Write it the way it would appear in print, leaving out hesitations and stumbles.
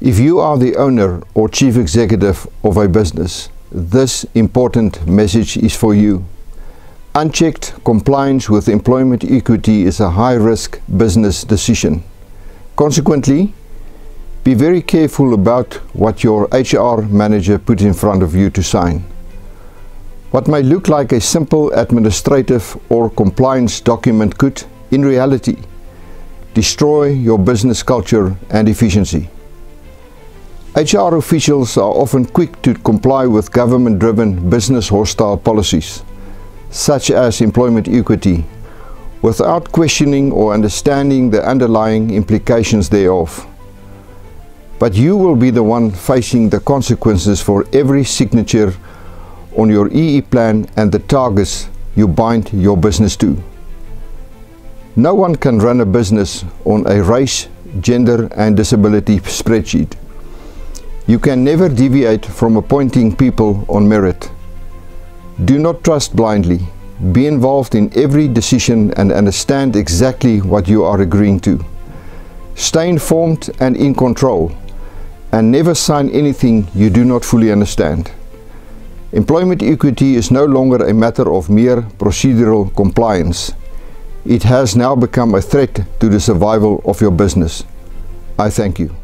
If you are the owner or chief executive of a business, this important message is for you. Unchecked compliance with employment equity is a high-risk business decision. Consequently, be very careful about what your HR manager puts in front of you to sign. What may look like a simple administrative or compliance document could, in reality, destroy your business culture and efficiency. HR officials are often quick to comply with government-driven business-hostile policies, such as employment equity, without questioning or understanding the underlying implications thereof. But you will be the one facing the consequences for every signature on your EE plan and the targets you bind your business to. No one can run a business on a race, gender and disability spreadsheet. You can never deviate from appointing people on merit. Do not trust blindly. Be involved in every decision and understand exactly what you are agreeing to. Stay informed and in control, and never sign anything you do not fully understand. Employment equity is no longer a matter of mere procedural compliance. It has now become a threat to the survival of your business. I thank you.